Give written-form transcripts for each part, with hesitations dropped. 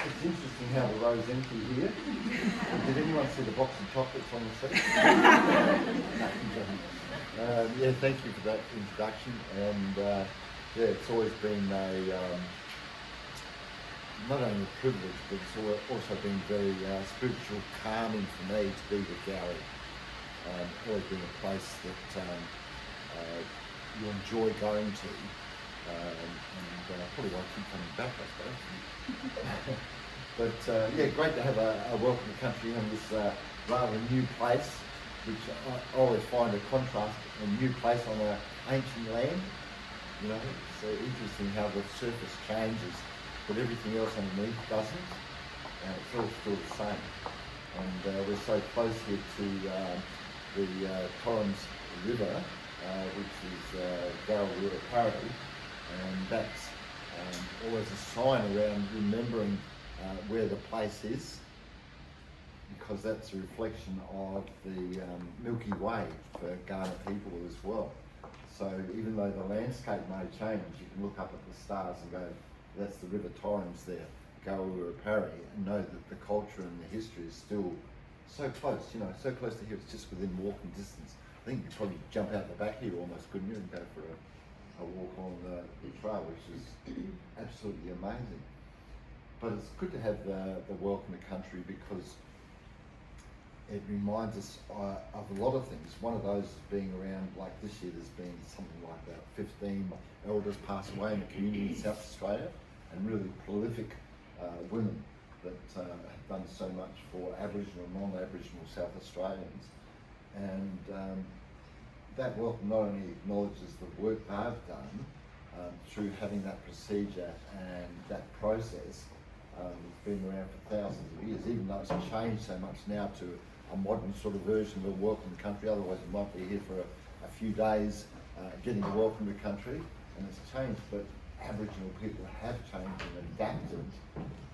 It's interesting how the row's empty here. Did anyone see the box of chocolates on the seat? Yeah, thank you for that introduction. And yeah, it's always been not only a privilege, but it's also been very spiritual calming for me to be with Gary. Always been a place that you enjoy going to. And probably won't keep coming back, I suppose. But yeah, great to have a welcome to country on this rather new place, which I always find a contrast, a new place on an ancient land. You know, it's interesting how the surface changes, but everything else underneath doesn't. It's all still the same. And we're so close here to the Torrens River, which is Garrawira Parity. And that's always a sign around remembering where the place is, because that's a reflection of the Milky Way for Kaurna people as well. So even though the landscape may change, you can look up at the stars and go, that's the River Torrens there, Garrawira Parity, and know that the culture and the history is still so close, you know, so close to here, it's just within walking distance. I think you could probably jump out the back here almost, couldn't you, and go for a walk on the trail, which is absolutely amazing. But it's good to have the welcome to country, because it reminds us of a lot of things. One of those is being around, like this year there's been something like about 15 elders pass away in the community in South Australia, and really prolific women that have done so much for Aboriginal and non-Aboriginal South Australians. And that welcome not only acknowledges the work they've done through having that procedure and that process. It's been around for thousands of years, even though it's changed so much now to a modern sort of version of a welcome to country. Otherwise you might be here for a few days getting a welcome to country, and it's changed. But Aboriginal people have changed and adapted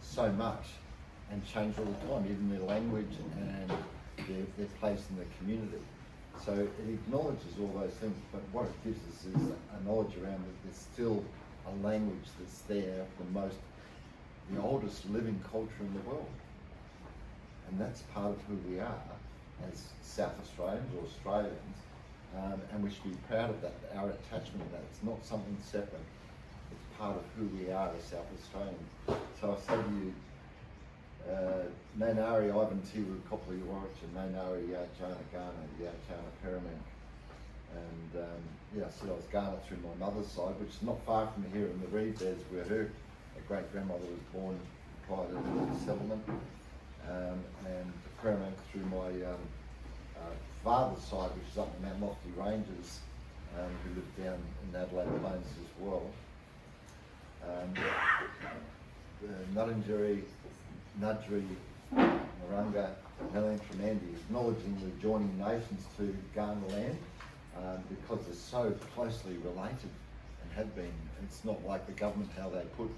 so much, and changed all the time, even their language and their place in the community. So it acknowledges all those things, but what it gives us is a knowledge around that there's still a language that's there, the oldest living culture in the world. And that's part of who we are as South Australians or Australians, and we should be proud of that, our attachment to that. It's not something separate, it's part of who we are as South Australians. So I say to you, Nanari Ivan Tiru Kopli Warwicha, Nanari Yachana Ghana, Yachana Peraman. And yeah, I said I was Ghana through my mother's side, which is not far from here in the Reed Beds, where her great grandmother was born prior to the settlement. And Peraman through my father's side, which is up in Mount Lofty Ranges, who lived down in Adelaide Plains as well. The Nurrinjeri, Nudgeri, Narunga, Nalantramandi, acknowledging the joining nations to Kaurna land, because they're so closely related and have been. It's not like the government, how they put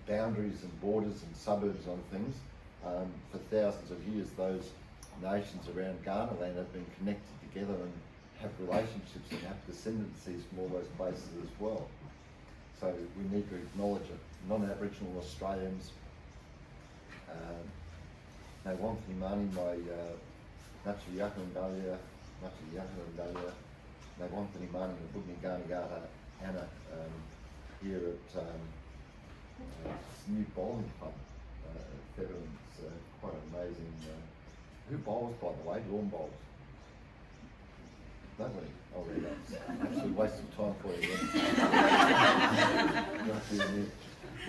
boundaries and borders and suburbs on things. For thousands of years, those nations around Kaurna land have been connected together and have relationships and have descendancies from all those places as well. So we need to acknowledge it. Non-Aboriginal Australians, Ngāi Wānthini Māni, my Ngāti Yaharandalia, Ngāi Wānthini Māni, the Bugni Gānagata, Anna, here at this new bowling club, Federman's, quite amazing. Who bowls, by the way? Dawn bowls. Nobody. Oh, really? That's actually a waste of time for you.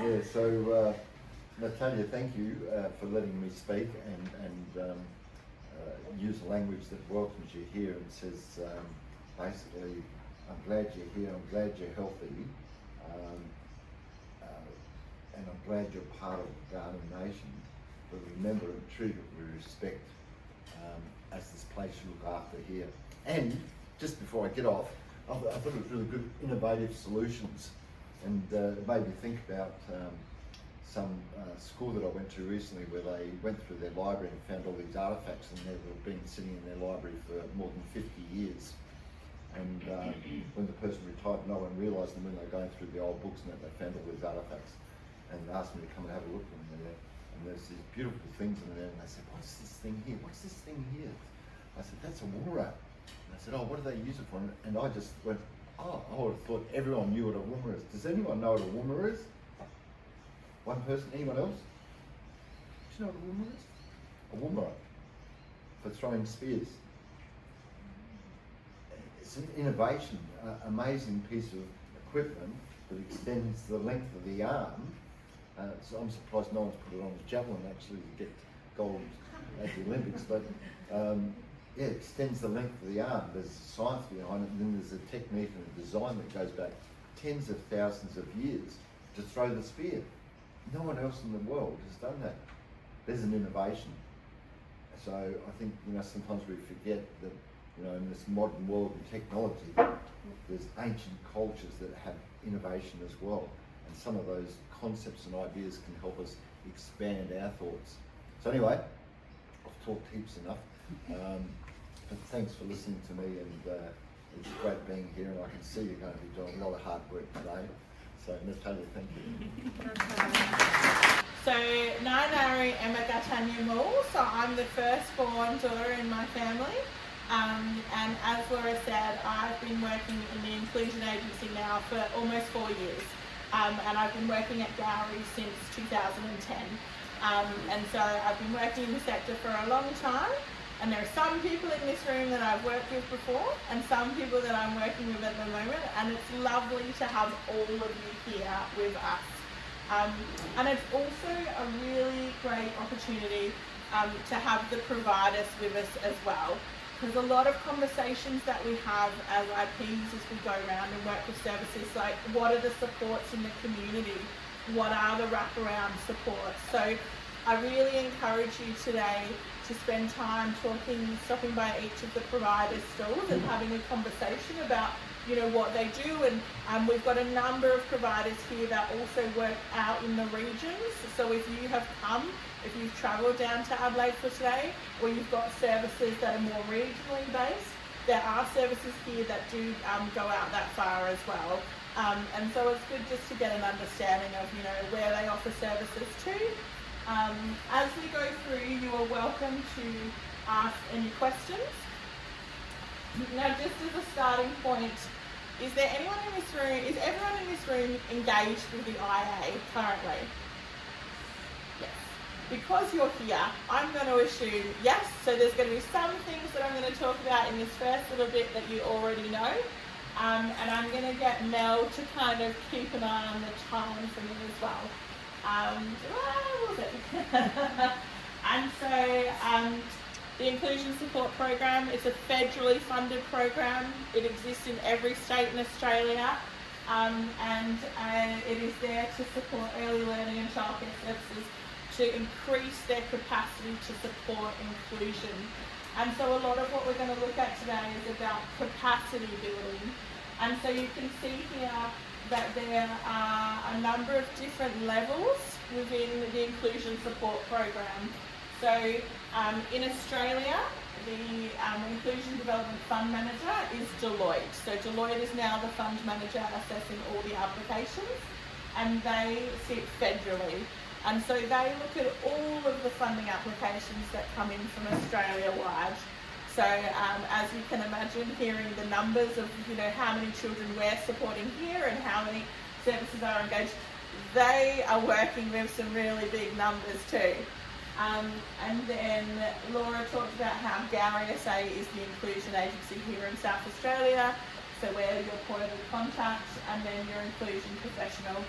Yeah, so Natalia, thank you for letting me speak and use a language that welcomes you here and says, basically, I'm glad you're here, I'm glad you're healthy, and I'm glad you're part of the Kaurna nation, but remember and treat it with respect as this place you look after here. And just before I get off, I thought it was really good, innovative solutions, and it made me think about some school that I went to recently, where they went through their library and found all these artefacts, and they've been sitting in their library for more than 50 years. And when the person retired, no one realised them when they were going through the old books and that they found all these artefacts, and asked me to come and have a look at them. there's these beautiful things in there, and they said, what's this thing here? What's this thing here? I said, that's a woomera. And I said, oh, what do they use it for? And I just went, oh, I would have thought everyone knew what a woomera is. Does anyone know what a woomera is? One person, anyone else? Do you know what a woomera is? A woomera for throwing spears. It's an innovation, amazing piece of equipment that extends the length of the arm. So I'm surprised no one's put it on the javelin actually to get gold at the Olympics, but yeah, it extends the length of the arm. There's science behind it, and then there's a technique and a design that goes back tens of thousands of years to throw the spear. No one else in the world has done that. There's an innovation. So I think, you know, sometimes we forget that, you know, in this modern world and technology, there's ancient cultures that have innovation as well. And some of those concepts and ideas can help us expand our thoughts. So anyway, I've talked heaps enough. But thanks for listening to me, and it's great being here, and I can see you're going to be doing a lot of hard work today. So Natalia, thank you. So Nainari Emma Gatanya Mool, so I'm the firstborn daughter in my family. And as Laura said, I've been working in the Inclusion Agency now for almost 4 years. And I've been working at Gowrie since 2010. And so I've been working in the sector for a long time. And there are some people in this room that I've worked with before, and some people that I'm working with at the moment, and it's lovely to have all of you here with us. And it's also a really great opportunity to have the providers with us as well. There's a lot of conversations that we have as IPs as we go around and work with services, like what are the supports in the community? What are the wraparound supports? So I really encourage you today to spend time stopping by each of the providers' stalls and having a conversation about, you know, what they do. And we've got a number of providers here that also work out in the regions. So if you have come, if you've travelled down to Adelaide for today, or you've got services that are more regionally based, there are services here that do go out that far as well. And so it's good just to get an understanding of, you know, where they offer services to. As we go through, you are welcome to ask any questions. Now, just as a starting point, is there anyone in this room, is everyone in this room engaged with the IA currently? Yes. Because you're here, I'm going to assume yes. So there's going to be some things that I'm going to talk about in this first little bit that you already know. And I'm going to get Mel to kind of keep an eye on the time for me as well. What was it? And so the Inclusion Support Program is a federally funded program. It exists in every state in Australia, and it is there to support early learning and childcare services to increase their capacity to support inclusion. And so a lot of what we're going to look at today is about capacity building. And so you can see here that there are a number of different levels within the Inclusion Support Program. So in Australia, the Inclusion Development Fund Manager is Deloitte. So Deloitte is now the fund manager assessing all the applications, and they sit federally. And so they look at all of the funding applications that come in from Australia-wide. So as you can imagine, hearing the numbers of, you know, how many children we're supporting here and how many services are engaged, they are working with some really big numbers too. And then Laura talked about how Gowrie SA is the inclusion agency here in South Australia. So we're your point of contact, and then your inclusion professional.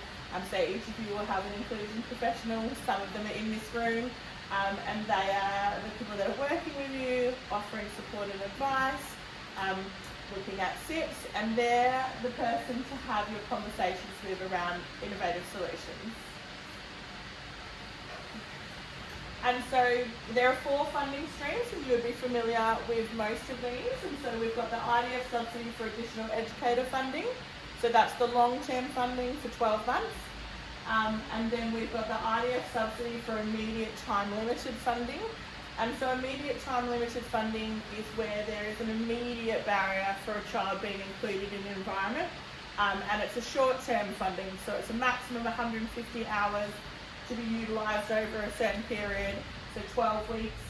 So each of you will have an inclusion professional. Some of them are in this room. And they are the people that are working with you, offering support and advice, looking at SIPs, and they're the person to have your conversations with around innovative solutions. And so there are 4 funding streams, and you would be familiar with most of these. And so we've got the IDF subsidy for additional educator funding. So that's the long-term funding for 12 months. And then we've got the IDF subsidy for immediate time-limited funding. And so immediate time-limited funding is where there is an immediate barrier for a child being included in an environment. And it's a short-term funding, so it's a maximum of 150 hours to be utilised over a certain period, so 12 weeks.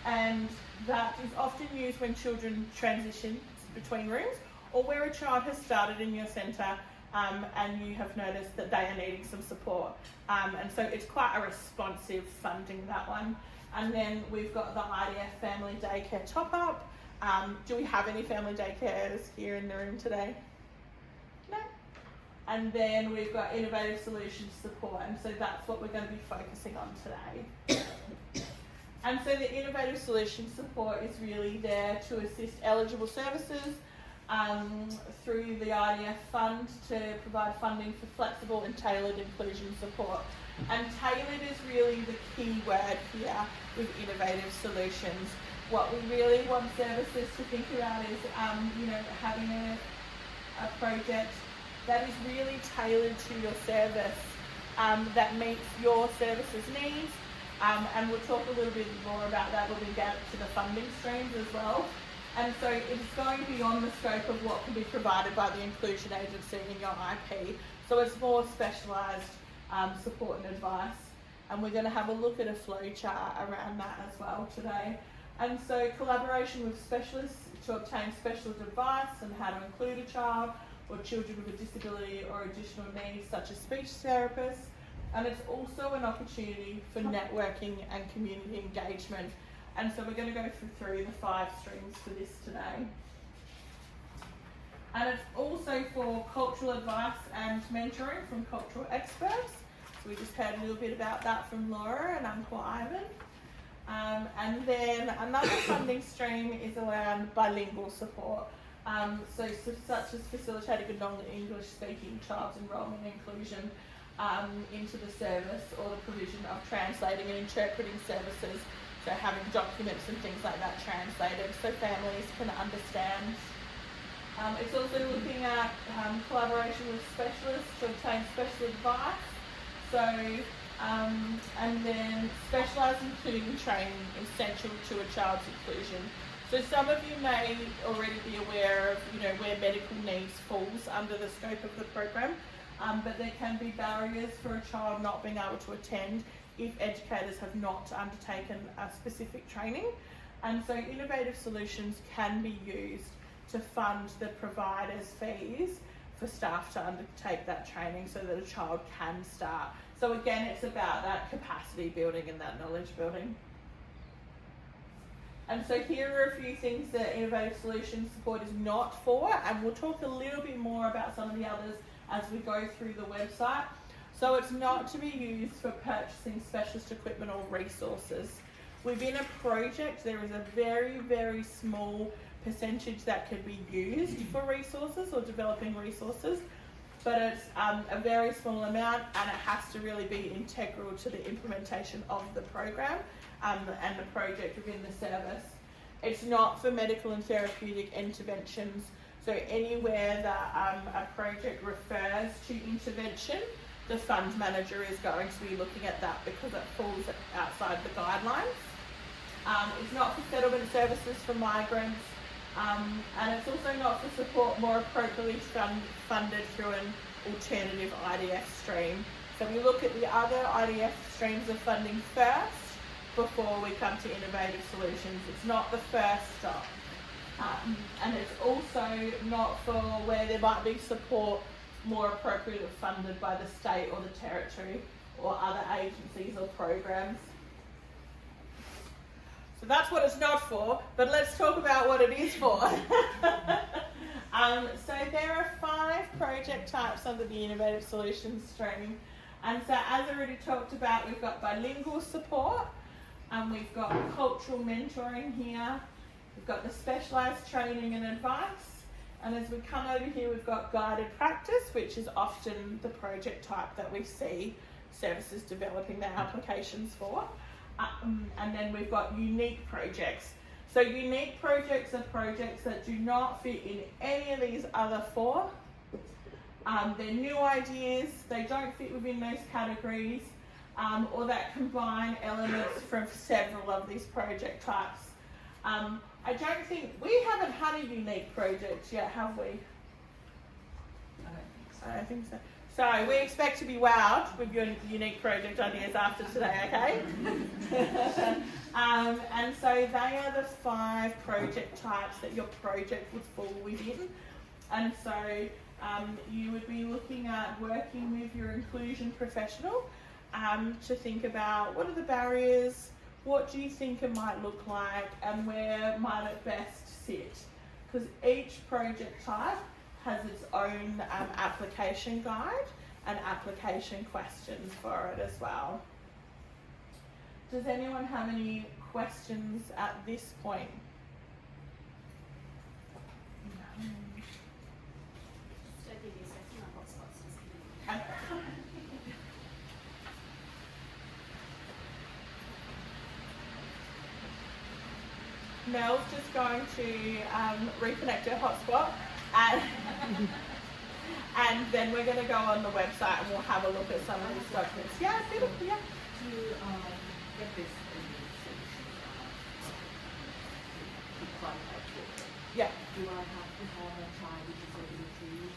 And that is often used when children transition between rooms, or where a child has started in your centre and you have noticed that they are needing some support. And so it's quite a responsive funding, that one. And then we've got the IDF Family Daycare top-up. Do we have any family daycares here in the room today? No? And then we've got Innovative Solutions support, and so that's what we're going to be focusing on today. And so the Innovative Solutions support is really there to assist eligible services through the IDF fund to provide funding for flexible and tailored inclusion support. And tailored is really the key word here with Innovative Solutions. What we really want services to think about is, having a project that is really tailored to your service, that meets your service's needs. And we'll talk a little bit more about that when we get to the funding streams as well. And so it's going beyond the scope of what can be provided by the inclusion agency in your IP. So it's more specialised support and advice. And we're going to have a look at a flow chart around that as well today. And so collaboration with specialists to obtain specialist advice on how to include a child or children with a disability or additional needs, such as speech therapists. And it's also an opportunity for networking and community engagement. And so we're going to go through the 5 streams for this today. And it's also for cultural advice and mentoring from cultural experts. So we just heard a little bit about that from Laura and Uncle Ivan. And then another funding stream is around bilingual support. Such as facilitating a non-English speaking child's enrolment and inclusion into the service, or the provision of translating and interpreting services, so having documents and things like that translated so families can understand. It's also looking at collaboration with specialists to obtain special advice, and then specialised including training essential to a child's inclusion. So some of you may already be aware of where medical needs falls under the scope of the program. But there can be barriers for a child not being able to attend if educators have not undertaken a specific training. And so Innovative Solutions can be used to fund the provider's fees for staff to undertake that training so that a child can start. So again, it's about that capacity building and that knowledge building. And so here are a few things that Innovative Solutions support is not for, and we'll talk a little bit more about some of the others as we go through the website. So it's not to be used for purchasing specialist equipment or resources. Within a project, there is a very, very small percentage that can be used for resources or developing resources, but it's a very small amount, and it has to really be integral to the implementation of the program and the project within the service. It's not for medical and therapeutic interventions. So anywhere that a project refers to intervention, the fund manager is going to be looking at that because it falls outside the guidelines. It's not for settlement services for migrants, and it's also not for support more appropriately funded through an alternative IDF stream. So we look at the other IDF streams of funding first before we come to Innovative Solutions. It's not the first stop. And it's also not for where there might be support more appropriately funded by the state or the territory or other agencies or programs. So that's what it's not for, but let's talk about what it is for. So there are 5 project types under the Innovative Solutions stream. And so as I already talked about, we've got bilingual support, and we've got cultural mentoring here. We've got the specialised training and advice, and as we come over here, we've got guided practice, which is often the project type that we see services developing their applications for. And then we've got unique projects. So unique projects are projects that do not fit in any of these other 4. They're new ideas, they don't fit within those categories, or that combine elements from several of these project types. I don't think, we haven't had a unique project yet, have we? I don't think so. I don't think so. So we expect to be wowed with your unique project ideas after today, okay? And so they are the 5 project types that your project would fall within. And so you would be looking at working with your inclusion professional to think about what are the barriers, what do you think it might look like, and where might it best sit. Because each project type has its own application guide and application questions for it as well. Does anyone have any questions at this point? Mel's just going to reconnect her hotspot and then we're going to go on the website and we'll have a look at some of these documents. Yeah, beautiful, yeah. To get this to qualify for it, Yeah. do I have to have a child with disability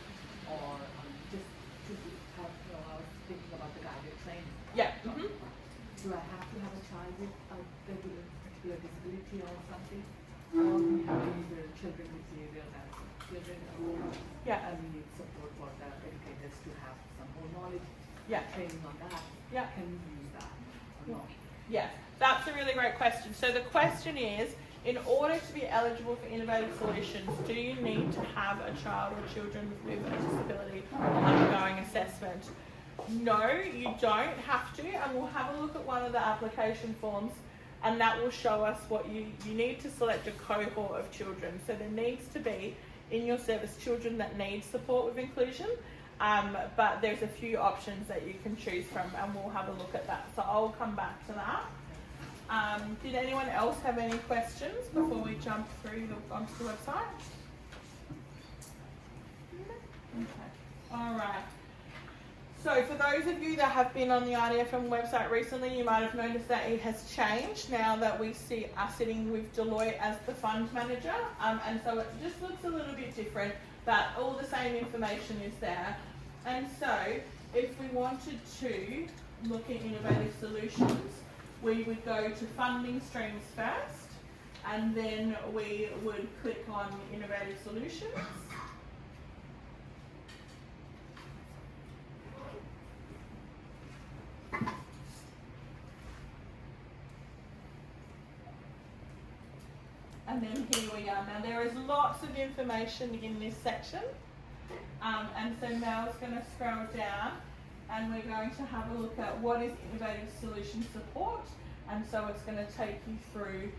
or just to have, I was thinking about the guided training. Yeah. Mm-hmm. Do I have to have a child with a particular disability or something? Or we have either children with behavioral children or Yeah. and we need support for the educators to have some more knowledge, Yeah. training on that. Yeah. Can we use that or not? Yes, that's a really great question. So the question is, in order to be eligible for Innovative Solutions, do you need to have a child or children with a disability undergoing assessment? No, you don't have to, and we'll have a look at one of the application forms and that will show us what you need to select a cohort of children. So there needs to be in your service children that need support with inclusion, but there's a few options that you can choose from and we'll have a look at that. So I'll come back to that. Did anyone else have any questions before we jump through onto the website? Okay. All right. So for those of you that have been on the IDFM website recently, you might have noticed that it has changed now that we are sitting with Deloitte as the fund manager, and so it just looks a little bit different, but all the same information is there. And so if we wanted to look at Innovative Solutions, we would go to funding streams first, and then we would click on Innovative Solutions. And then here we are. Now there is lots of information in this section, and so Mel's going to scroll down and we're going to have a look at what is Innovative Solution Support, and so it's going to take you through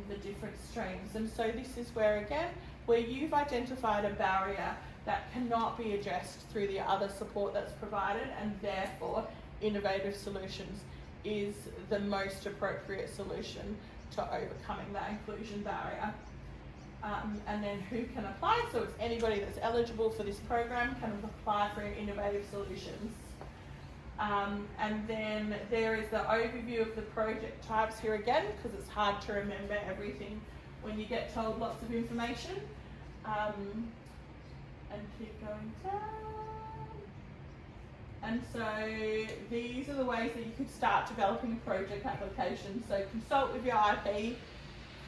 the different streams. And so this is where, again, where you've identified a barrier that cannot be addressed through the other support that's provided, and therefore Innovative Solutions is the most appropriate solution to overcoming that inclusion barrier. And then who can apply? So it's anybody that's eligible for this program can apply for Innovative Solutions. And then there is the overview of the project types here again, because it's hard to remember everything when you get told lots of information. And keep going down. And so these are the ways that you could start developing a project application. So consult with your IP.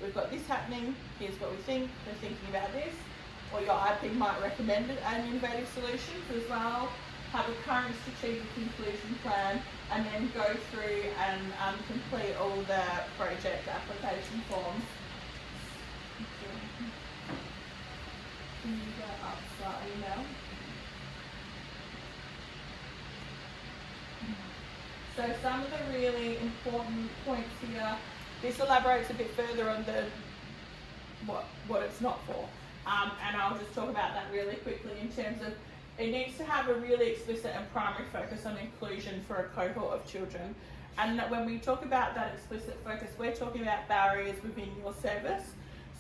We've got this happening, here's what we think, we're thinking about this. Or your IP might recommend an Innovative Solutions as well. Have a current strategic inclusion plan, and then go through and complete all the project application forms. Can you go up slightly now? So some of the really important points here, this elaborates a bit further on the what it's not for. And I'll just talk about that really quickly in terms of it needs to have a really explicit and primary focus on inclusion for a cohort of children. And that when we talk about that explicit focus, we're talking about barriers within your service.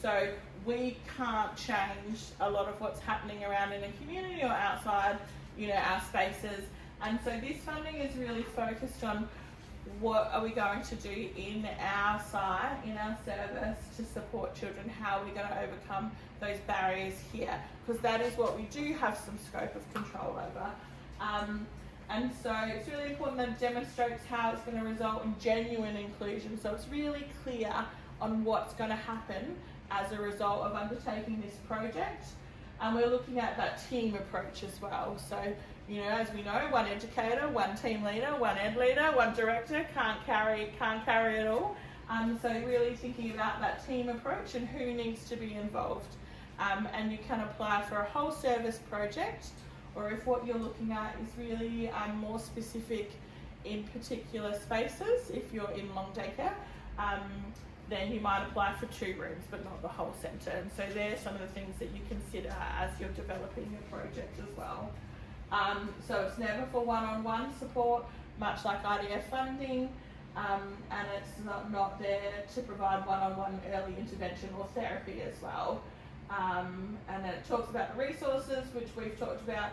So we can't change a lot of what's happening around in a community or outside, our spaces. And so this funding is really focused on what are we going to do in our site, in our service to support children, how are we going to overcome those barriers here, because that is what we do have some scope of control over. And so it's really important that it demonstrates how it's going to result in genuine inclusion. So it's really clear on what's going to happen as a result of undertaking this project. And we're looking at that team approach as well. So, you know, as we know, one educator, one team leader, one ed leader, one director can't carry it all. So really thinking about that team approach and who needs to be involved. And you can apply for a whole service project, or if what you're looking at is really more specific in particular spaces, if you're in long daycare, then you might apply for 2 rooms but not the whole centre. And so there's some of the things that you consider as you're developing your project as well. So it's never for one-on-one support, much like IDF funding, and it's not there to provide one-on-one early intervention or therapy as well. And then it talks about the resources, which we've talked about,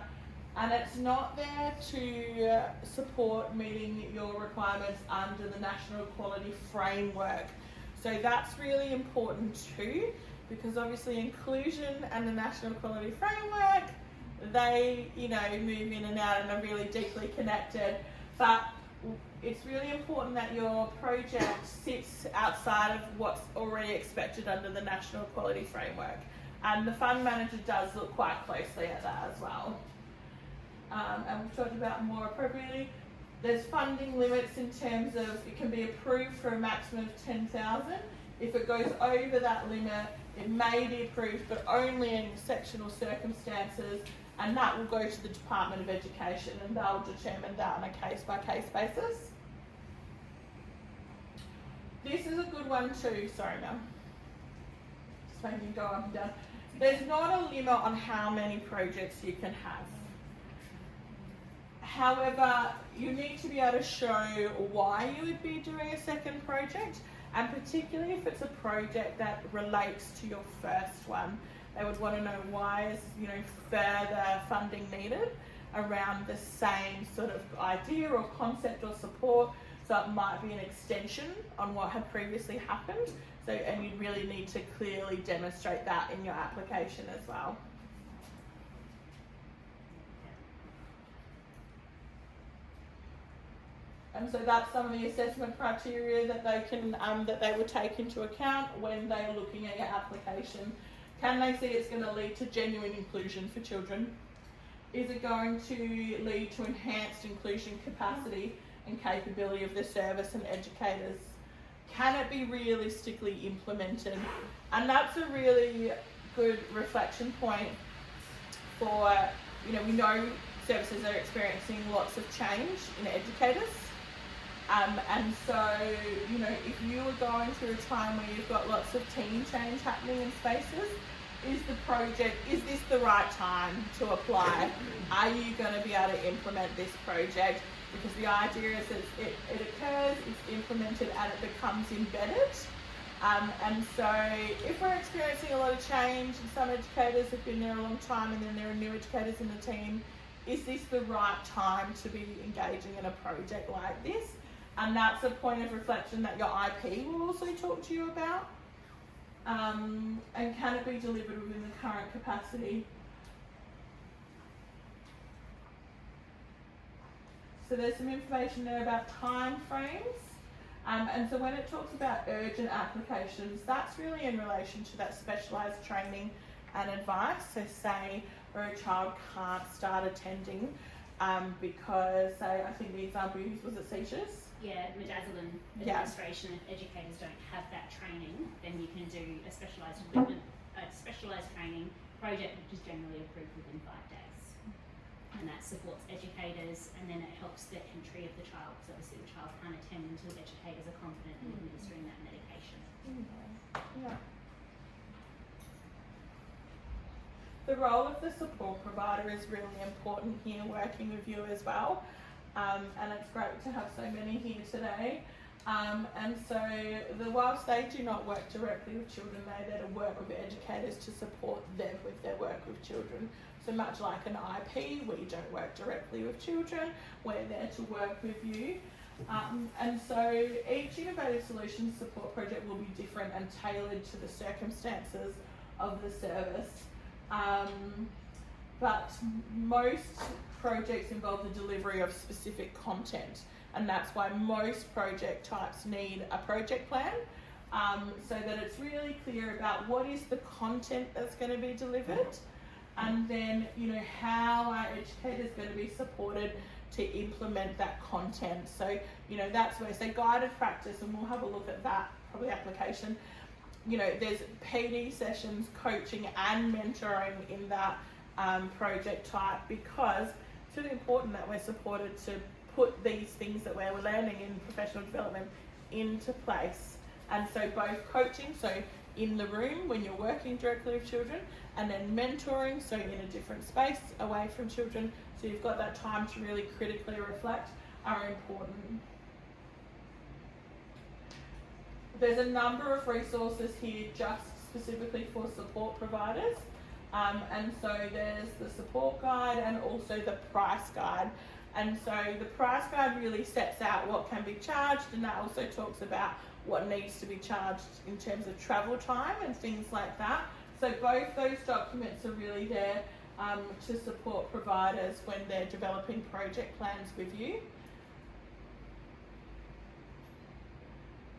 and it's not there to support meeting your requirements under the National Quality Framework. So that's really important too, because obviously inclusion and the National Quality Framework, they, you know, move in and out and are really deeply connected. But it's really important that your project sits outside of what's already expected under the National Quality Framework. And the fund manager does look quite closely at that as well. And we've talked about more appropriately. There's funding limits in terms of it can be approved for a maximum of 10,000. If it goes over that limit, it may be approved, but only in exceptional circumstances, and that will go to the Department of Education, and they'll determine that on a case-by-case basis. This is a good one too. Sorry, Mel. Just making you go up and down. There's not a limit on how many projects you can have. However, you need to be able to show why you would be doing a second project, and particularly if it's a project that relates to your first one. They would want to know why is, you know, further funding needed around the same sort of idea or concept or support. So it might be an extension on what had previously happened. So, and you really need to clearly demonstrate that in your application as well. And so that's some of the assessment criteria that they can that they would take into account when they're looking at your application. Can they see it's going to lead to genuine inclusion for children? Is it going to lead to enhanced inclusion capacity and capability of the service and educators? Can it be realistically implemented? And that's a really good reflection point for, you know, we know services are experiencing lots of change in educators. And so, you know, if you are going through a time where you've got lots of team change happening in spaces, is this the right time to apply? Are you going to be able to implement this project? Because the idea is that it occurs, it's implemented, and it becomes embedded. And so if we're experiencing a lot of change, and some educators have been there a long time, and then there are new educators in the team, is this the right time to be engaging in a project like this? And that's a point of reflection that your IP will also talk to you about. And can it be delivered within the current capacity? So there's some information there about time frames. And so when it talks about urgent applications, that's really in relation to that specialised training and advice. So say where a child can't start attending because, say, I think the example you used was it seizures? Yeah, Midazolam administration, if educators don't have that training, then you can do a specialised equipment, a specialised training project which is generally approved within 5 days. And that supports educators, and then it helps the entry of the child, because obviously the child can't attend until educators are confident in administering that medication. Yeah. The role of the support provider is really important here, working with you as well. And it's great to have so many here today. And so whilst they do not work directly with children, they're there to work with educators to support them with their work with children. So much like an IP, we don't work directly with children, we're there to work with you. And so each Innovative Solutions support project will be different and tailored to the circumstances of the service. but most projects involve the delivery of specific content, and that's why most project types need a project plan, so that it's really clear about what is the content that's going to be delivered, and then how our educators going to be supported to implement that content. So that's where, say, guided practice, and we'll have a look at that, probably application. There's PD sessions, coaching and mentoring in that project type, because it's really important that we're supported to put these things that we're learning in professional development into place. And so both coaching, so in the room when you're working directly with children, and then mentoring, so in a different space away from children, so you've got that time to really critically reflect, are important. There's a number of resources here just specifically for support providers. And so there's the support guide and also the price guide. And so the price guide really sets out what can be charged, and that also talks about what needs to be charged in terms of travel time and things like that. So both those documents are really there to support providers when they're developing project plans with you.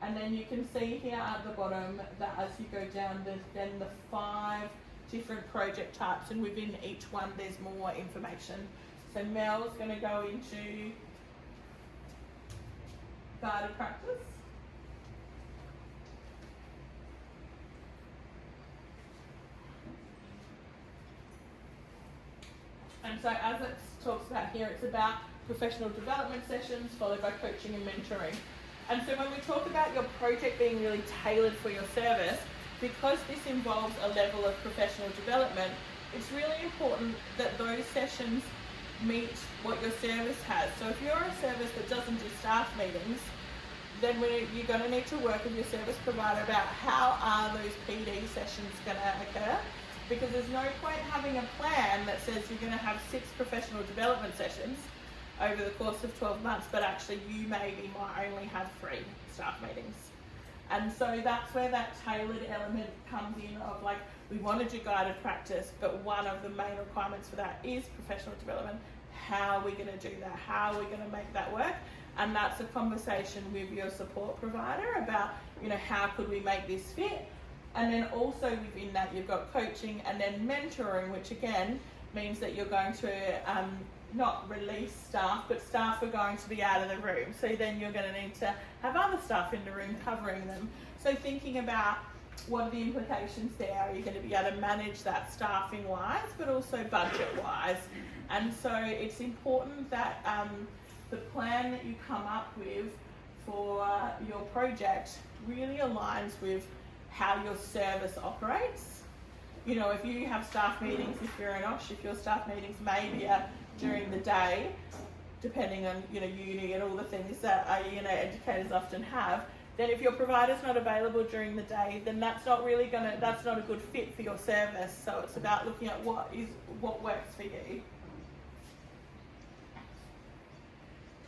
And then you can see here at the bottom that as you go down, there's then the 5 different project types, and within each one there's more information. So Mel's going to go into guided practice. And so as it talks about here, it's about professional development sessions followed by coaching and mentoring. And so when we talk about your project being really tailored for your service, because this involves a level of professional development, it's really important that those sessions meet what your service has. So if you're a service that doesn't do staff meetings, then you're going to need to work with your service provider about how are those PD sessions going to occur, because there's no point having a plan that says you're going to have 6 professional development sessions over the course of 12 months, but actually you maybe might only have 3 staff meetings. And so that's where that tailored element comes in of, like, we want to do guided practice, but one of the main requirements for that is professional development. How are we going to do that? How are we going to make that work? And that's a conversation with your support provider about, how could we make this fit? And then also within that, you've got coaching and then mentoring, which again means that you're going to not release staff, but staff are going to be out of the room. So then you're going to need to have other staff in the room covering them. So thinking about what are the implications there? Are you going to be able to manage that staffing wise, but also budget wise? And so it's important that the plan that you come up with for your project really aligns with how your service operates. If you have staff meetings, if you're an OSH, if your staff meetings maybe are during the day, depending on uni and all the things that educators often have, then if your provider's not available during the day, then that's not a good fit for your service. So it's about looking at what works for you.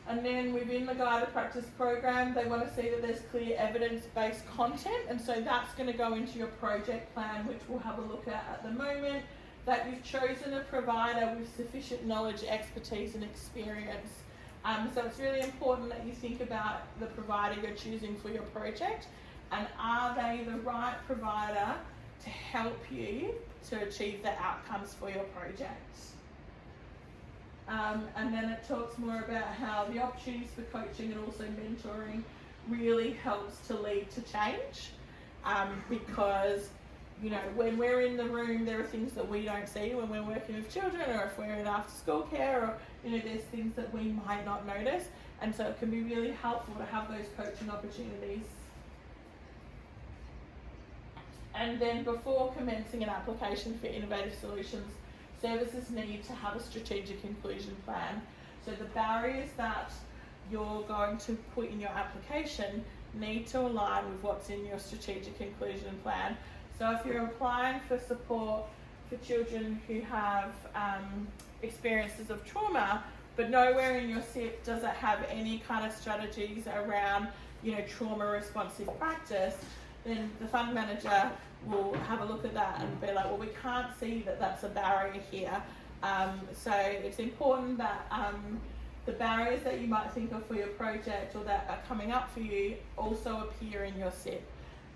And then within the guided practice program, they want to see that there's clear evidence-based content, and so that's going to go into your project plan, which we'll have a look at the moment, that you've chosen a provider with sufficient knowledge, expertise and experience. So it's really important that you think about the provider you're choosing for your project, and are they the right provider to help you to achieve the outcomes for your project. And then it talks more about how the opportunities for coaching and also mentoring really helps to lead to change, because when we're in the room, there are things that we don't see when we're working with children, or if we're in after school care, or there's things that we might not notice, and so it can be really helpful to have those coaching opportunities. And then before commencing an application for innovative solutions, services need to have a strategic inclusion plan. So the barriers that you're going to put in your application need to align with what's in your strategic inclusion plan. So if you're applying for support for children who have experiences of trauma, but nowhere in your SIP does it have any kind of strategies around trauma responsive practice, then the fund manager will have a look at that and be like, well, we can't see that that's a barrier here. So it's important that the barriers that you might think of for your project or that are coming up for you also appear in your SIP.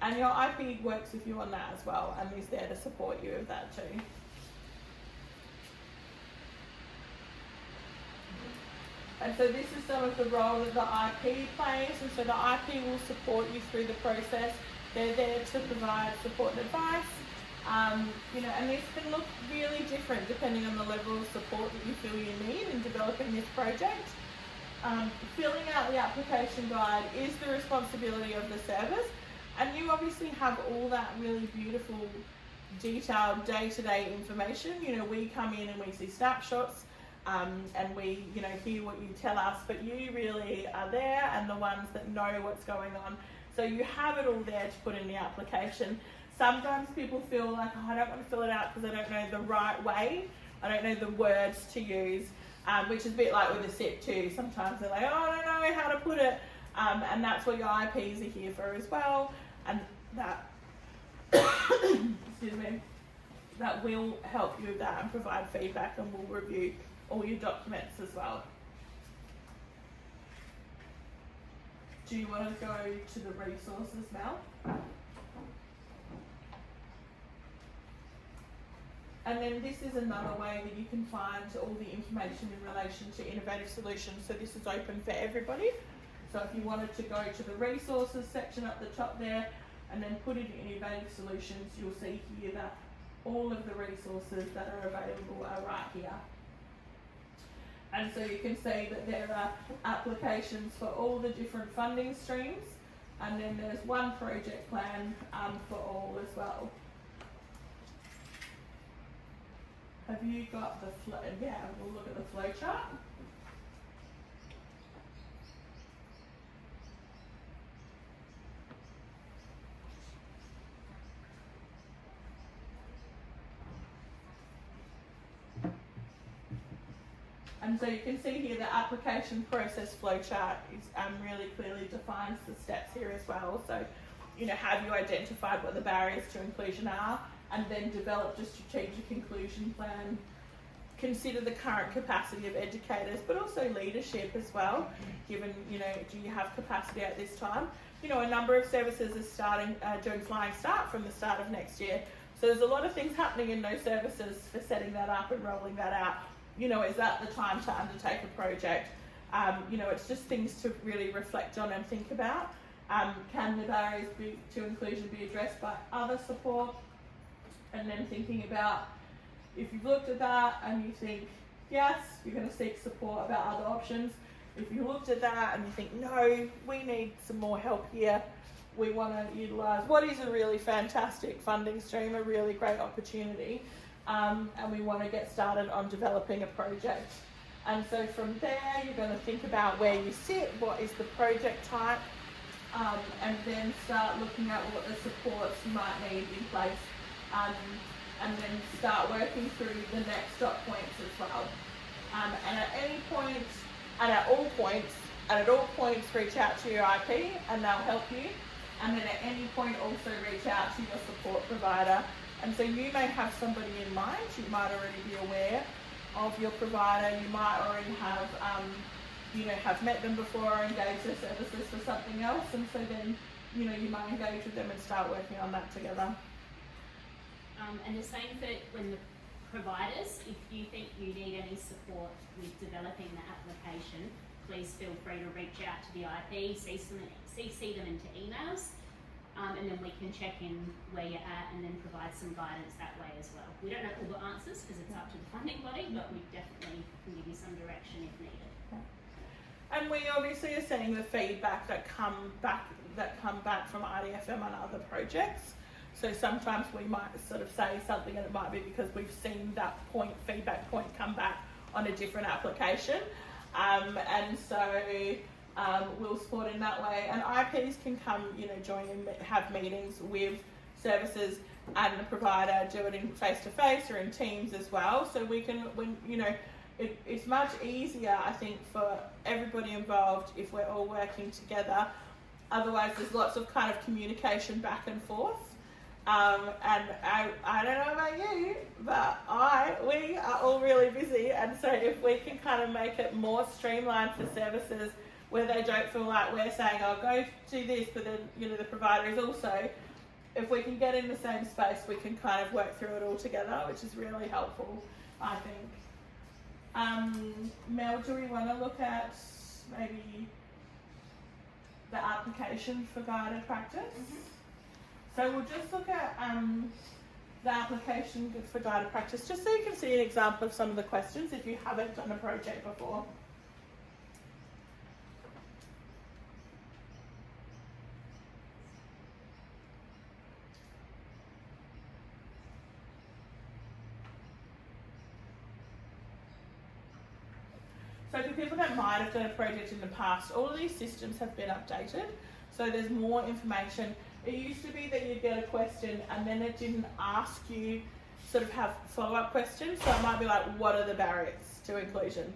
And your IP works with you on that as well and is there to support you with that too. And so this is some of the role that the IP plays, and so the IP will support you through the process. They're there to provide support and advice. You know, and this can look really different depending on the level of support that you feel you need in developing this project. Filling out the application guide is the responsibility of the service, and you obviously have all that really beautiful, detailed day-to-day information. You know, we come in and we see snapshots, and we, you know, hear what you tell us, but you really are there and the ones that know what's going on. So you have it all there to put in the application. Sometimes people feel like, oh, I don't want to fill it out because I don't know the right way. I don't know the words to use, which is a bit like with a SIP too. Sometimes they're like, oh, I don't know how to put it. And that's what your IPs are here for as well. And that, excuse me, that will help you with that and provide feedback, and will review all your documents as well. Do you want to go to the resources now? And then this is another way that you can find all the information in relation to innovative solutions. So this is open for everybody. So if you wanted to go to the resources section up the top there and then put in innovative solutions, you'll see here that all of the resources that are available are right here. And so you can see that there are applications for all the different funding streams, and then there's one project plan for all as well. Have you got the flow? Yeah, we'll look at the flow chart. And so you can see here the application process flow chart is really clearly defines the steps here as well. So, you know, have you identified what the barriers to inclusion are, and then developed a strategic inclusion plan. Consider the current capacity of educators, but also leadership as well, given, you know, do you have capacity at this time? You know, a number of services are starting, doing Flying Start from the start of next year. So there's a lot of things happening in those services for setting that up and rolling that out. You know, is that the time to undertake a project? You know, it's just things to really reflect on and think about. Can the barriers to inclusion be addressed by other support? And then thinking about, if you've looked at that and you think, yes, you're going to seek support about other options. If you looked at that and you think, no, we need some more help here, we want to utilise what is a really fantastic funding stream, a really great opportunity, and we want to get started on developing a project. And so from there, you're going to think about where you sit, what is the project type, and then start looking at what the supports you might need in place, and then start working through the next dot points as well. And at any point, and at all points, reach out to your IP and they'll help you. And then at any point, also reach out to your support provider. And so you may have somebody in mind. You might already be aware of your provider. You might already have, you know, have met them before or engaged their services for something else. And so then, you know, you might engage with them and start working on that together. And the same for when the providers, if you think you need any support with developing the application, please feel free to reach out to the IP, CC them into emails, and then we can check in where you're at and then provide some guidance that way as well. We don't know all the answers because it's up to the funding body, but we definitely can give you some direction if needed. And we obviously are seeing the feedback that come back from IDFM on other projects. So sometimes we might sort of say something and it might be because we've seen that feedback point come back on a different application. And so we'll support in that way. And IPs can come, you know, join and have meetings with services and the provider, do it in face-to-face or in teams as well. So we can, you know, it's much easier, I think, for everybody involved if we're all working together. Otherwise, there's lots of kind of communication back and forth. And I don't know about you, but we are all really busy, and so if we can kind of make it more streamlined for services where they don't feel like we're saying, "Oh, go do this," but then the provider is also. If we can get in the same space, we can kind of work through it all together, which is really helpful, I think. Mel, do we want to look at maybe the application for guided practice? So we'll just look at the application for guided practice, just so you can see an example of some of the questions if you haven't done a project before. So for people that might have done a project in the past, all of these systems have been updated. So there's more information. It used to be that you'd get a question and then it didn't ask you sort of have follow-up questions. So it might be like, what are the barriers to inclusion?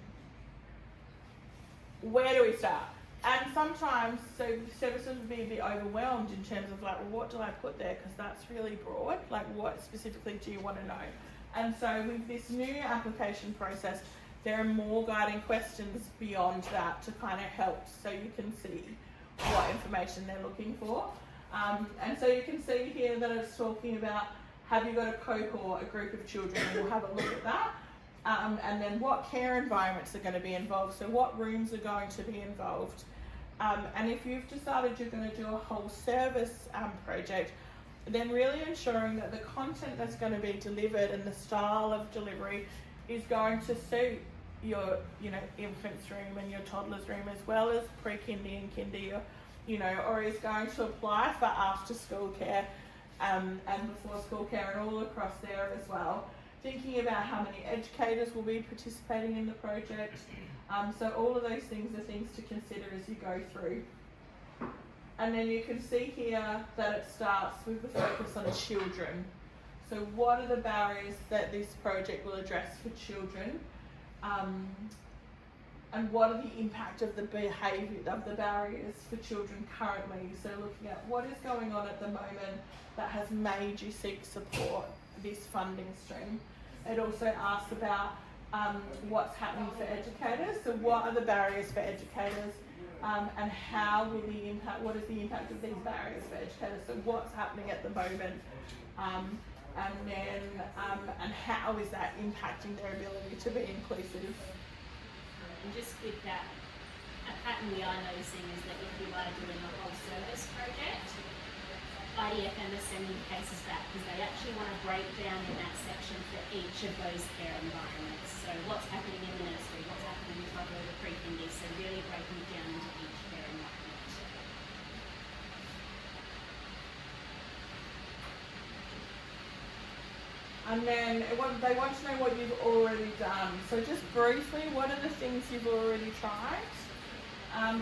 Where do we start? And sometimes, so services would be a bit overwhelmed in terms of like, well, what do I put there? Because that's really broad. Like, what specifically do you want to know? And so with this new application process, there are more guiding questions beyond that to kind of help so you can see what information they're looking for. And so you can see here that it's talking about, have you got a cohort, a group of children? We'll have a look at that. And then what care environments are going to be involved, so what rooms are going to be involved. And if you've decided you're going to do a whole service project, then really ensuring that the content that's going to be delivered and the style of delivery is going to suit your infant's room and your toddler's room, as well as pre-kindy and kindy, or is going to apply for after school care and before school care and all across there as well. Thinking about how many educators will be participating in the project. So all of those things are things to consider as you go through. And then you can see here that it starts with the focus on children. So what are the barriers that this project will address for children? And what are the impact of the behaviour of the barriers for children currently? So looking at what is going on at the moment that has made you seek support, this funding stream. It also asks about what's happening for educators. So what are the barriers for educators? And how will what is the impact of these barriers for educators? So what's happening at the moment? And then, and how is that impacting their ability to be inclusive? And just with that, a pattern we are noticing is that if you are doing a whole service project, IDFM is sending cases back because they actually want to break down in that section for each of those care environments. So what's happening in the nursery, what's happening in toddler, the pre-kindy, so really breaking it down into each care environment. And then they want to know what you've already done. So just briefly, what are the things you've already tried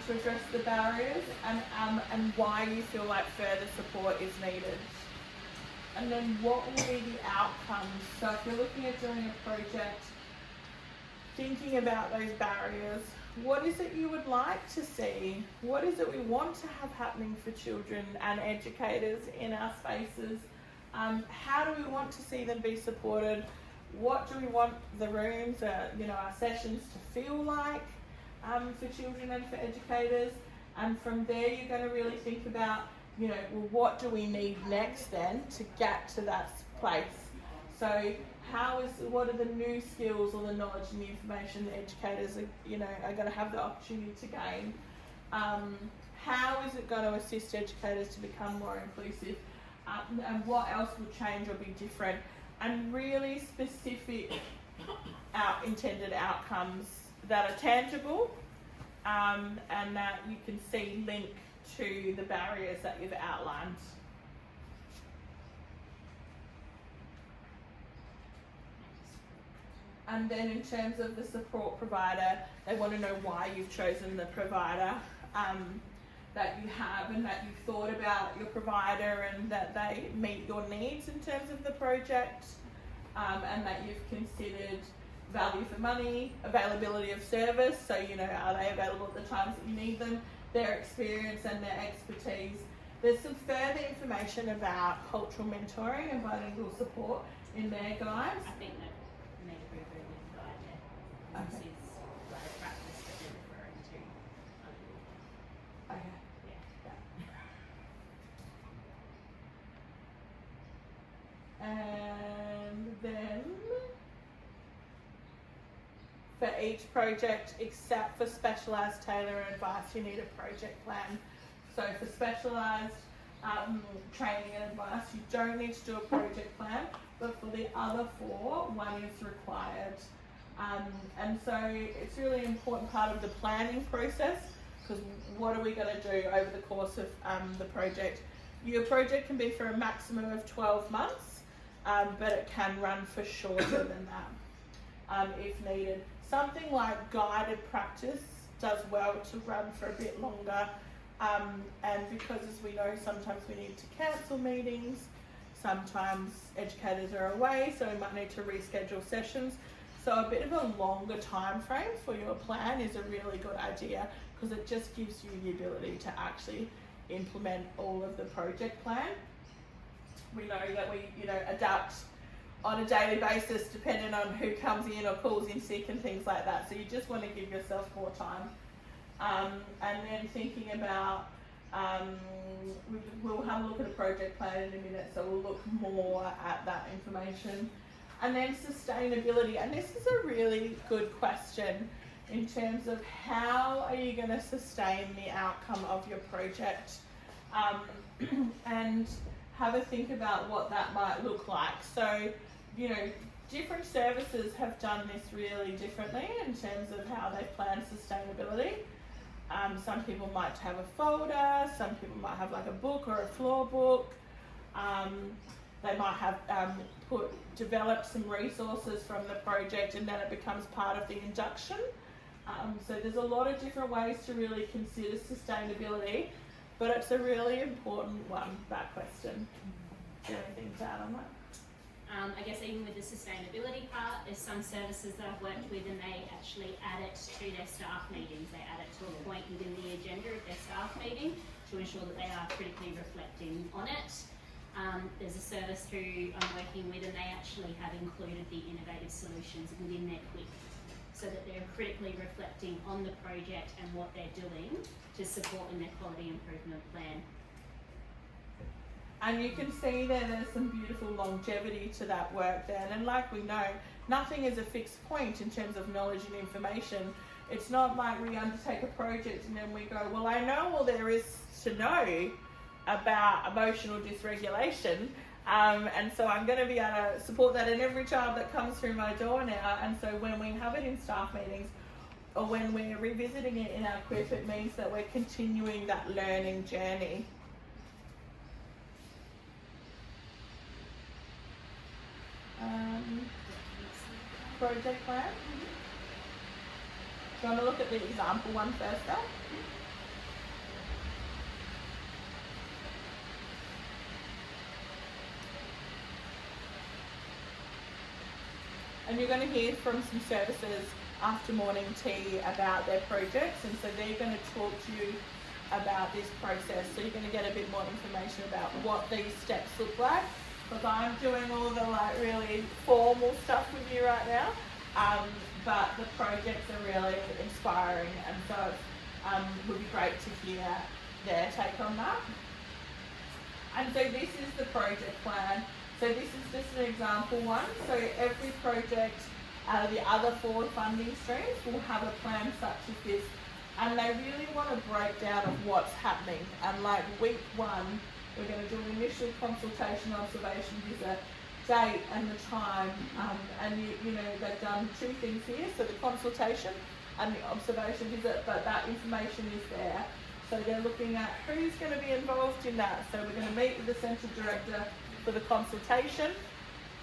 to address the barriers, and why you feel like further support is needed? And then what will be the outcomes? So if you're looking at doing a project, thinking about those barriers, what is it you would like to see? What is it we want to have happening for children and educators in our spaces? How do we want to see them be supported? What do we want the rooms, our sessions to feel like for children and for educators? And from there, you're going to really think about, what do we need next then to get to that place? So what are the new skills or the knowledge and the information that educators are going to have the opportunity to gain? How is it going to assist educators to become more inclusive? And what else will change or be different? And really specific intended outcomes that are tangible and that you can see link to the barriers that you've outlined. And then in terms of the support provider, they want to know why you've chosen the provider that you have, and that you've thought about your provider and that they meet your needs in terms of the project, and that you've considered value for money, availability of service, so are they available at the times that you need them, their experience and their expertise, There's some further information about cultural mentoring and bilingual support in their guides. I think that may be very good guide there. This Okay. is like a practice that they're referring to. Okay. Yeah. And then for each project, except for specialised tailor advice, you need a project plan. So for specialised training and advice, you don't need to do a project plan, but for the other 4, one is required. And so it's really important part of the planning process, because what are we going to do over the course of the project? Your project can be for a maximum of 12 months, but it can run for shorter than that if needed. Something like guided practice does well to run for a bit longer, and because, as we know, sometimes we need to cancel meetings, sometimes educators are away, so we might need to reschedule sessions. So a bit of a longer time frame for your plan is a really good idea, because it just gives you the ability to actually implement all of the project plan. We know that we, adapt on a daily basis depending on who comes in or calls in sick and things like that. So you just want to give yourself more time. And then thinking about, we'll have a look at a project plan in a minute, so we'll look more at that information. And then sustainability, and this is a really good question in terms of how are you going to sustain the outcome of your project, and have a think about what that might look like. So, different services have done this really differently in terms of how they plan sustainability. Some people might have a folder, some people might have like a book or a floor book. They might have developed some resources from the project, and then it becomes part of the induction. So there's a lot of different ways to really consider sustainability, but it's a really important one, that question. Do you have anything to add on that? I guess even with the sustainability part, there's some services that I've worked with and they actually add it to their staff meetings. They add it to a point within the agenda of their staff meeting to ensure that they are critically reflecting on it. There's a service who I'm working with and they actually have included the innovative solutions within their quick, so that they're critically reflecting on the project and what they're doing to support in their quality improvement plan. And you can see there's some beautiful longevity to that work there. And like we know, nothing is a fixed point in terms of knowledge and information. It's not like we undertake a project and then we go, well, I know all there is to know about emotional dysregulation. And so I'm going to be able to support that in every child that comes through my door now. And so when we have it in staff meetings or when we're revisiting it in our QIP, it means that we're continuing that learning journey. Project plan. Do you want to look at the example one first though? And you're going to hear from some services after morning tea about their projects, and so they're going to talk to you about this process. So you're going to get a bit more information about what these steps look like. Because I'm doing all the really formal stuff with you right now, but the projects are really inspiring, and so it would be great to hear their take on that. And so this is the project plan. So this is just an example one. So every project out of the other 4 funding streams will have a plan such as this, and they really want a breakdown of what's happening. And like week 1, we're going to do an initial consultation observation visit, date and the time, and they've done 2 things here, so the consultation and the observation visit, but that information is there. So they're looking at who's going to be involved in that. So we're going to meet with the central director for the consultation.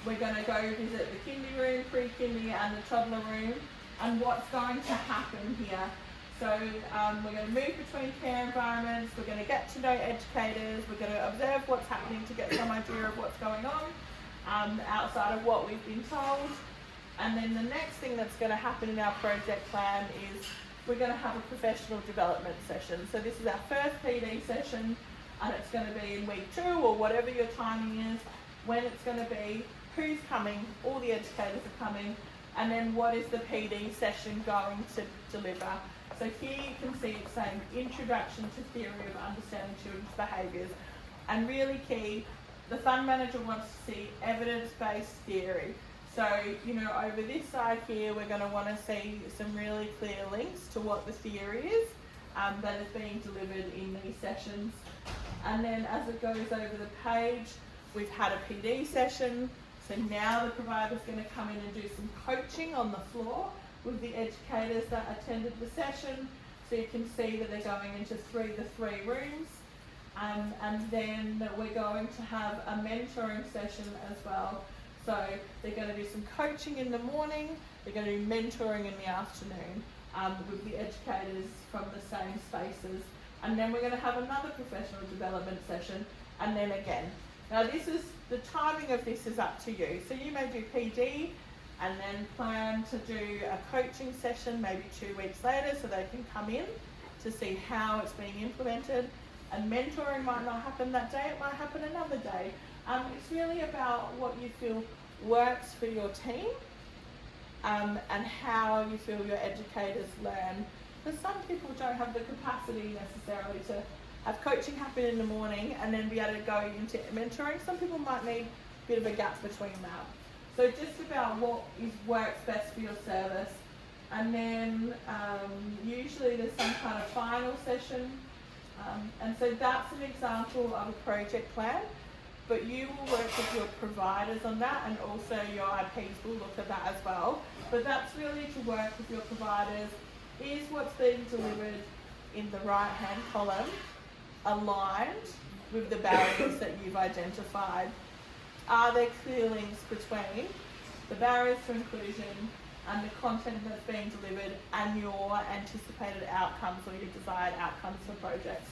We're going to go visit the kindy room, pre-kindy and the toddler room, and what's going to happen here. So we're going to move between care environments, we're going to get to know educators, we're going to observe what's happening to get some idea of what's going on outside of what we've been told. And then the next thing that's going to happen in our project plan is we're going to have a professional development session. So this is our first PD session, and it's going to be in week 2 or whatever your timing is, when it's going to be, who's coming, all the educators are coming, and then what is the PD session going to deliver. So here you can see it's saying Introduction to Theory of Understanding Children's Behaviours, and really key, the fund manager wants to see evidence-based theory. So, you know, over this side here, we're going to want to see some really clear links to what the theory is that is being delivered in these sessions. And then as it goes over the page, we've had a PD session. So now the provider's going to come in and do some coaching on the floor with the educators that attended the session. So you can see that they're going into the three rooms. And then we're going to have a mentoring session as well. So they're going to do some coaching in the morning, they're going to do mentoring in the afternoon with the educators from the same spaces. And then we're going to have another professional development session, and then again. Now the timing of this is up to you. So you may do PD and then plan to do a coaching session maybe 2 weeks later so they can come in to see how it's being implemented. And mentoring might not happen that day, it might happen another day. It's really about what you feel works for your team and how you feel your educators learn. Because some people don't have the capacity necessarily to have coaching happen in the morning and then be able to go into mentoring. Some people might need a bit of a gap between that. So just about what works best for your service. And then usually there's some kind of final session. And so that's an example of a project plan. But you will work with your providers on that, and also your IPs will look at that as well. But that's really to work with your providers. Is what's being delivered in the right-hand column aligned with the barriers that you've identified? Are there clear links between the barriers to inclusion and the content that's being delivered and your anticipated outcomes or your desired outcomes for projects?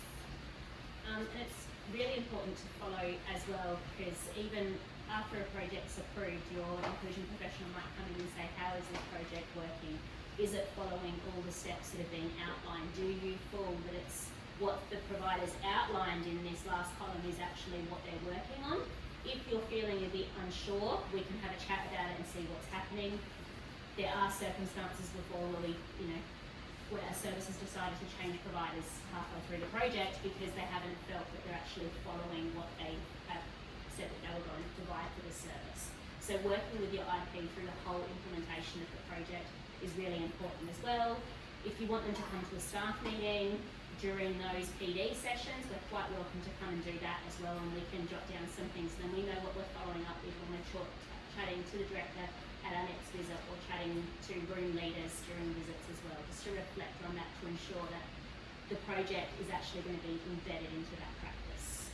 And it's really important to follow as well, because even after a project's approved, your inclusion professional might come in and say, how is this project working? Is it following all the steps that have been outlined? Do you feel that it's what the providers outlined in this last column is actually what they're working on? If you're feeling a bit unsure, we can have a chat about it and see what's happening. There are circumstances before where a service has decided to change providers halfway through the project because they haven't felt that they're actually following what they have said that they were going to provide for the service. So working with your IP through the whole implementation of the project is really important as well. If you want them to come to a staff meeting during those PD sessions, we're quite welcome to come and do that as well, and we can jot down some things. Then we know what we're following up with when we're chatting to the director at our next visit, or chatting to room leaders during visits as well, just to reflect on that to ensure that the project is actually going to be embedded into that practice.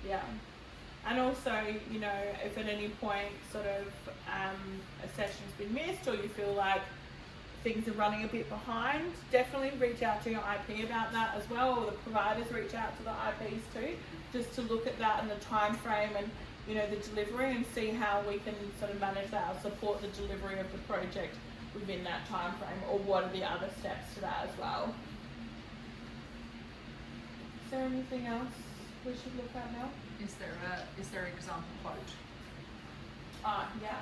Yeah. And also, you know, if at any point sort of a session's been missed or you feel like things are running a bit behind, definitely reach out to your IP about that as well, or the providers reach out to the IPs too, just to look at that and the time frame and, you know, the delivery, and see how we can sort of manage that or support the delivery of the project within that time frame, or what are the other steps to that as well. Is there anything else we should look at now? Is there an example quote? Yeah.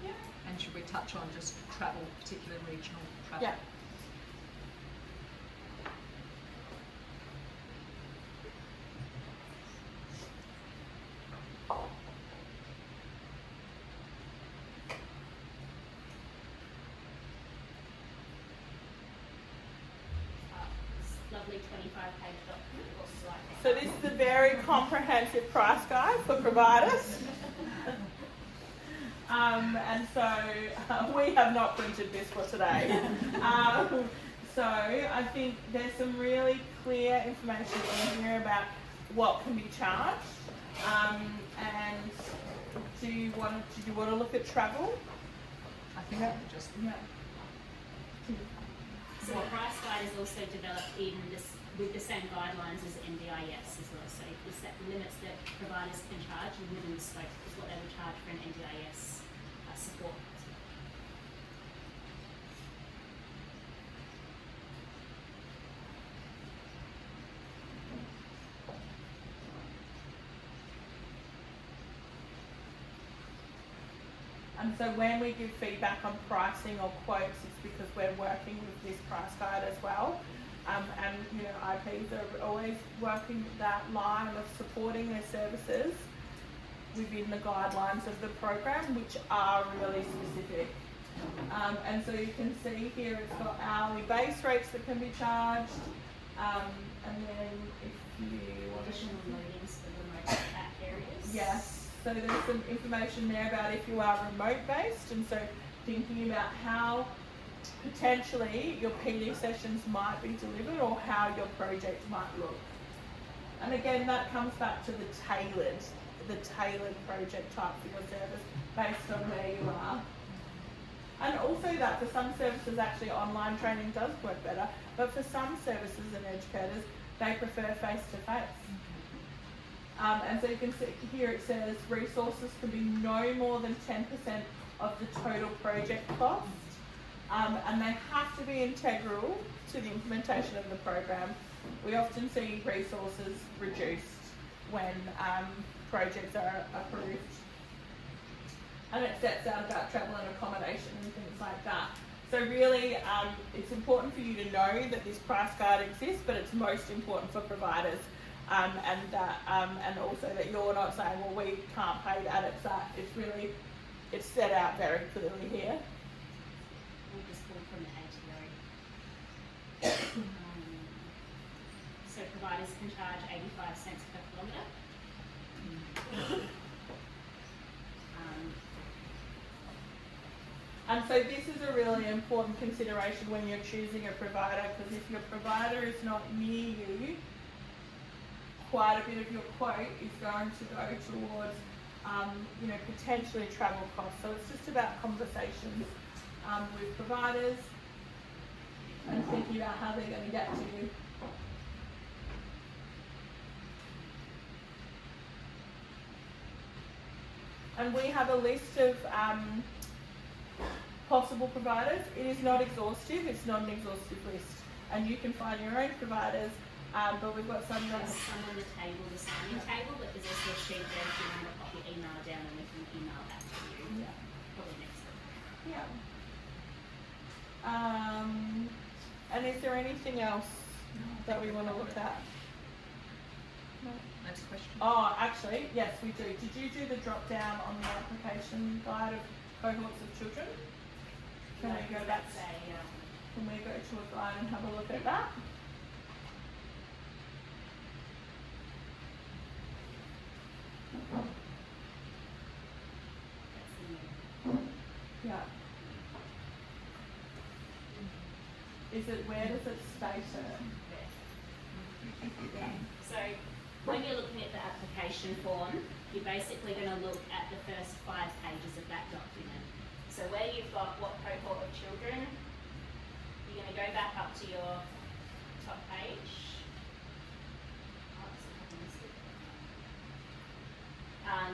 Yeah. And should we touch on just travel, particularly regional travel? Yeah. Lovely 25-page document or slide deck. So this is a very comprehensive price guide for providers. And so we have not printed this for today. So I think there's some really clear information in here about what can be charged. And did you want to look at travel? I think that would just So the price guide is also developed with the same guidelines as NDIS as well. So it's that the limits that providers can charge and within the scope is what they would charge for an NDIS support. And so when we give feedback on pricing or quotes, it's because we're working with this price guide as well. And you know, IPs are always working that line of supporting their services within the guidelines of the program, which are really specific. And so you can see here it's got hourly base rates that can be charged. And then if you want to Additional loadings for remote app areas. yes, so there's some information there about if you are remote based, and so thinking about how potentially your PD sessions might be delivered or how your project might look. And again, that comes back to the tailored project type for your service based on where you are. And also that for some services actually online training does work better, but for some services and educators, they prefer face-to-face. And so you can see here it says resources can be no more than 10% of the total project cost. And they have to be integral to the implementation of the program. We often see resources reduced when projects are approved. And it sets out about travel and accommodation and things like that. So really, it's important for you to know that this price guide exists, but it's most important for providers. And also that you're not saying, well, we can't pay that, it's that. It's really, it's set out very clearly here. We'll just pull from the ATO. So providers can charge 85 cents per kilometre. And so this is a really important consideration when you're choosing a provider, because if your provider is not near you, quite a bit of your quote is going to go towards, you know, potentially travel costs. So it's just about conversations with providers and thinking about how they're going to get to you. And we have a list of possible providers. It is not exhaustive, it's not an exhaustive list. And you can find your own providers, but we've got some that There's some on the table, the signing table, but there's also a sheet there if you want to pop your email down and we can email that to you. Yeah. Probably next week. Yeah. And is there anything else that we want to look at? No. Next question. Oh, actually, yes, we do. Did you do the drop down on the application guide of cohorts of children? Can we go back? Can we go to a guide and have a look at that? Yeah. Is it, where does it state it? So when you're looking at the application form, you're basically going to look at the first 5 pages of that document. So where you've got what cohort of children, you're going to go back up to your top page.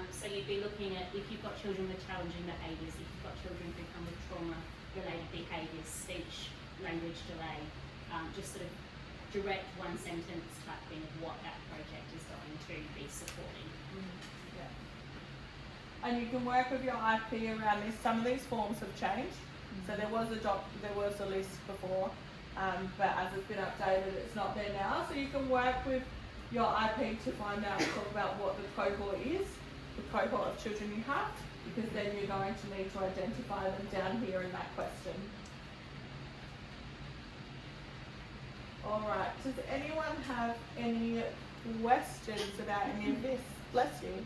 So you'd be looking at if you've got children with challenging behaviours, if you've got children who come with trauma-related behaviours, speech, language delay, just sort of direct one sentence type thing of what that project is going to be supporting. Yeah. And you can work with your IP around this. Some of these forms have changed. So there was a list before, but as it's been updated, it's not there now. So you can work with your IP to find out, talk about what the cohort is, the cohort of children you have, because then you're going to need to identify them down here in that question. Alright, does anyone have any questions about any of this? Bless you.